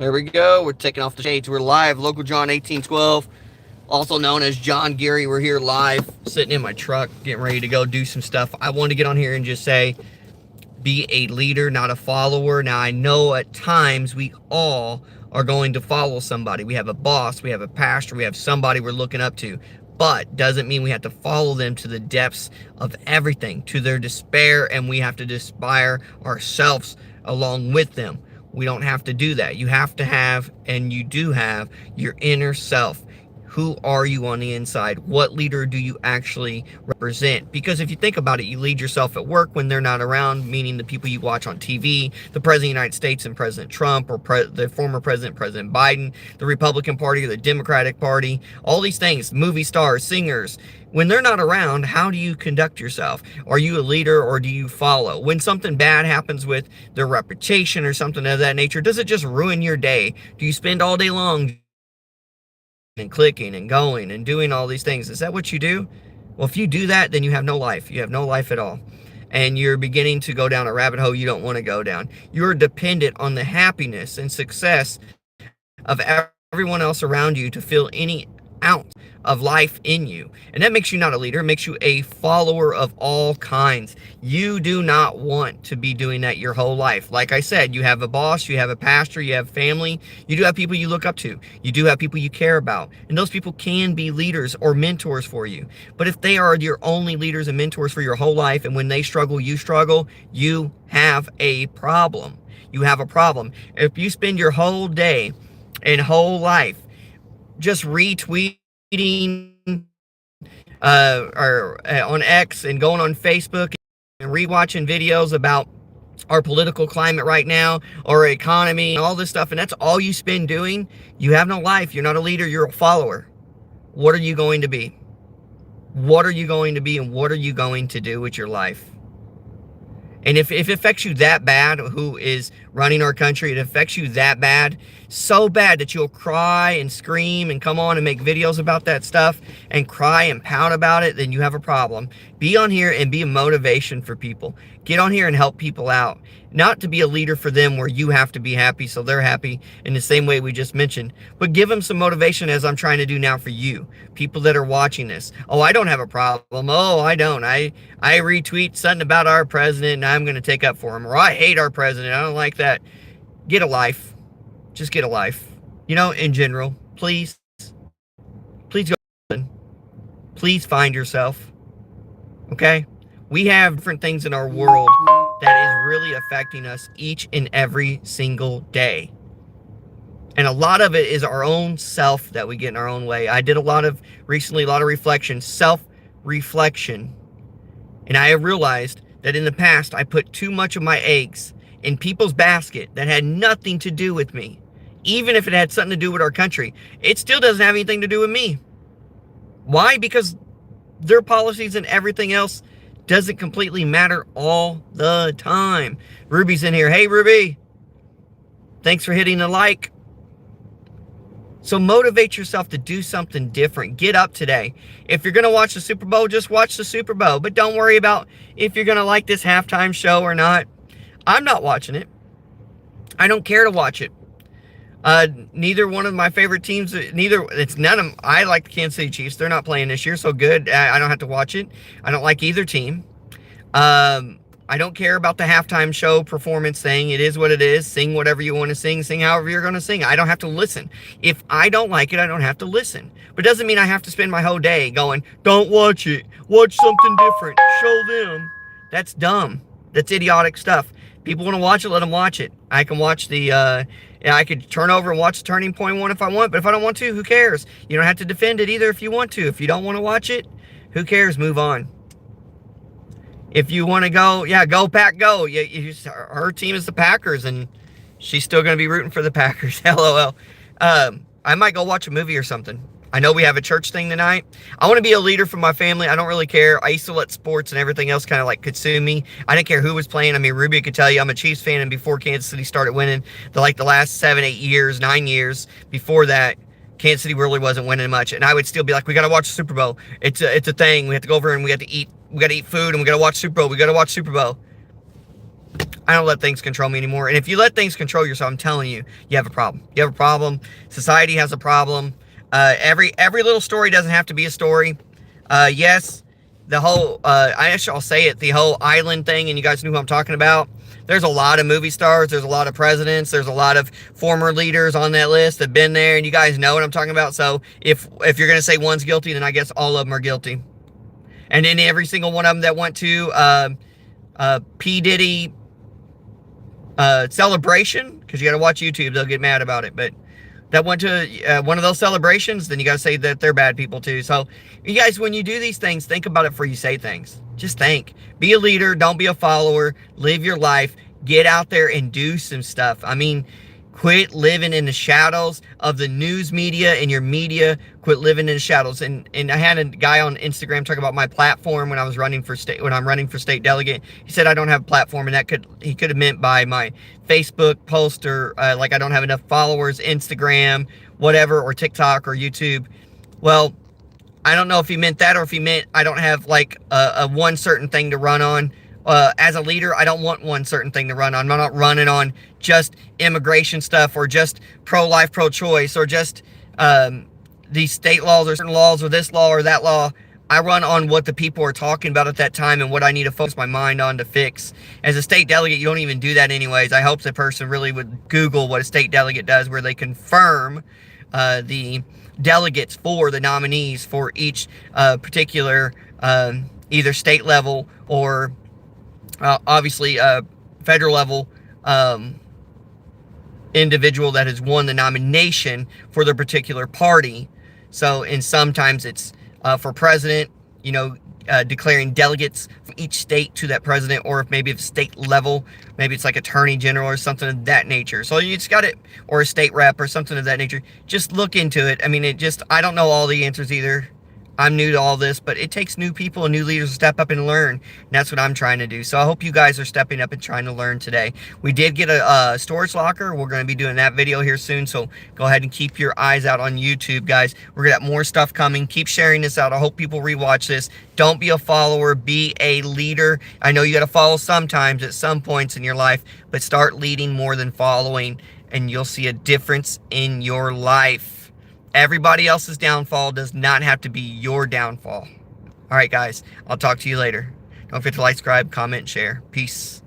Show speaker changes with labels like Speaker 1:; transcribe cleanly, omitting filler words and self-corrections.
Speaker 1: There we go. We're taking off the shades. We're live. Local John 1812, also known as John Geary. We're here live, sitting in my truck, getting ready to go do some stuff. I wanted to get on here and just say, be a leader, not a follower. Now, I know at times we all are going to follow somebody. We have a boss, we have a pastor, we have somebody we're looking up to. But doesn't mean we have to follow them to the depths of everything, to their despair, and we have to despair ourselves along with them. We don't have to do that. You have to have, and you do have, your inner self. Who are you on the inside? What leader do you actually represent? Because if you think about it, you lead yourself at work when they're not around, meaning the people you watch on TV, the President of the United States and President Trump, or the former President, President Biden, the Republican Party or the Democratic Party, all these things, movie stars, singers. When they're not around, how do you conduct yourself? Are you a leader or do you follow? When something bad happens with their reputation or something of that nature, does it just ruin your day? Do you spend all day long and clicking and going and doing all these things? Is that what you do? Well, if you do that, then you have no life. You have no life at all. And you're beginning to go down a rabbit hole you don't want to go down. You're dependent on the happiness and success of everyone else around you to feel any ounce of life in you. And that makes you not a leader. It makes you a follower of all kinds. You do not want to be doing that your whole life. Like I said, you have a boss, you have a pastor, you have family, you do have people you look up to, you do have people you care about, and those people can be leaders or mentors for you. But if they are your only leaders and mentors for your whole life, and when they struggle, you have a problem. You have a problem. If you spend your whole day and whole life just retweeting or on X and going on Facebook and rewatching videos about our political climate right now, or economy, all this stuff, and that's all you spend doing, you have no life. You're not a leader, you're a follower. What are you going to be? What are you going to be, and what are you going to do with your life? And if it affects you that bad, who is running our country, it affects you that bad, so bad that you'll cry and scream and come on and make videos about that stuff and cry and pout about it, then you have a problem. Be on here and be a motivation for people. Get on here and help people out. Not to be a leader for them where you have to be happy so they're happy in the same way we just mentioned, but give them some motivation, as I'm trying to do now for you, people that are watching this. Oh, I don't have a problem. Oh, I don't. I retweet something about our president and I'm going to take up for him. Or I hate our president. I don't like that. Get a life. Just get a life. You know, in general, please go. Please find yourself. Okay? We have different things in our world that is really affecting us each and every single day. And a lot of it is our own self that we get in our own way. I did recently a lot of reflection, self-reflection. And I have realized that in the past, I put too much of my eggs in people's basket that had nothing to do with me. Even if it had something to do with our country, it still doesn't have anything to do with me. Why? Because their policies and everything else doesn't completely matter all the time. Ruby's in here. Hey, Ruby. Thanks for hitting the like. So motivate yourself to do something different. Get up today. If you're going to watch the Super Bowl, just watch the Super Bowl. But don't worry about if you're going to like this halftime show or not. I'm not watching it. I don't care to watch it. Neither one of my favorite teams, it's none of them. I like the Kansas City Chiefs. They're not playing this year, so good. I don't have to watch it. I don't like either team. I don't care about the halftime show performance thing. It is what it is. Sing whatever you want to sing. Sing however you're going to sing. I don't have to listen. If I don't like it, I don't have to listen. But it doesn't mean I have to spend my whole day going, don't watch it. Watch something different. Show them. That's dumb. That's idiotic stuff. People want to watch it, let them watch it. I can watch I could turn over and watch Turning Point 1 if I want, but if I don't want to, who cares? You don't have to defend it either if you want to. If you don't want to watch it, who cares? Move on. If you want to go, yeah, go Pack, go. Her team is the Packers, and she's still going to be rooting for the Packers. LOL. I might go watch a movie or something. I know we have a church thing tonight. I want to be a leader for my family. I don't really care. I used to let sports and everything else kind of like consume me. I didn't care who was playing. I mean, Ruby could tell you I'm a Chiefs fan, and before Kansas City started winning, the last 7, 8 years, 9 years before that, Kansas City really wasn't winning much. And I would still be like, we got to watch the Super Bowl. It's a thing. We have to go over and we got to eat food, and we got to watch Super Bowl. We got to watch Super Bowl. I don't let things control me anymore. And if you let things control yourself, I'm telling you, you have a problem. You have a problem. Society has a problem. Every little story doesn't have to be a story. Yes, the whole, I'll say it, the whole island thing, and you guys knew who I'm talking about. There's a lot of movie stars. There's a lot of presidents. There's a lot of former leaders on that list that have been there, and you guys know what I'm talking about. So if you're going to say one's guilty, then I guess all of them are guilty. And then every single one of them that went to P. Diddy celebration, because you got to watch YouTube, they'll get mad about it, but that went to one of those celebrations, then you got to say that they're bad people too. So you guys, when you do these things, think about it before you say things. Just think. Be a leader. Don't be a follower. Live your life. Get out there and do some stuff. I mean, quit living in the shadows of the news media and your media. Quit living in the shadows. And I had a guy on Instagram talk about my platform when I was running for state, when I'm running for state delegate. He said I don't have a platform, and he could have meant by my Facebook post, or like I don't have enough followers, Instagram, whatever, or TikTok or YouTube. Well, I don't know if he meant that, or if he meant I don't have like a one certain thing to run on. As a leader, I don't want one certain thing to run on. I'm not running on just immigration stuff, or just pro-life, pro-choice, or just these state laws or certain laws, or this law or that law. I run on what the people are talking about at that time and what I need to focus my mind on to fix. As a state delegate, you don't even do that anyways. I hope the person really would Google what a state delegate does, where they confirm the delegates for the nominees for each particular either state level or obviously federal level individual that has won the nomination for their particular party. So, and sometimes it's for president, you know, declaring delegates from each state to that president, or if maybe if state level, maybe it's like attorney general or something of that nature. So you just got it, or a state rep or something of that nature. Just look into it. I mean, I don't know all the answers either. I'm new to all this, but it takes new people and new leaders to step up and learn. And that's what I'm trying to do. So I hope you guys are stepping up and trying to learn today. We did get a storage locker. We're going to be doing that video here soon. So go ahead and keep your eyes out on YouTube, guys. We're going to have more stuff coming. Keep sharing this out. I hope people rewatch this. Don't be a follower. Be a leader. I know you got to follow sometimes at some points in your life, but start leading more than following, and you'll see a difference in your life. Everybody else's downfall does not have to be your downfall. All right, guys. I'll talk to you later. Don't forget to like, subscribe, comment, and share. Peace.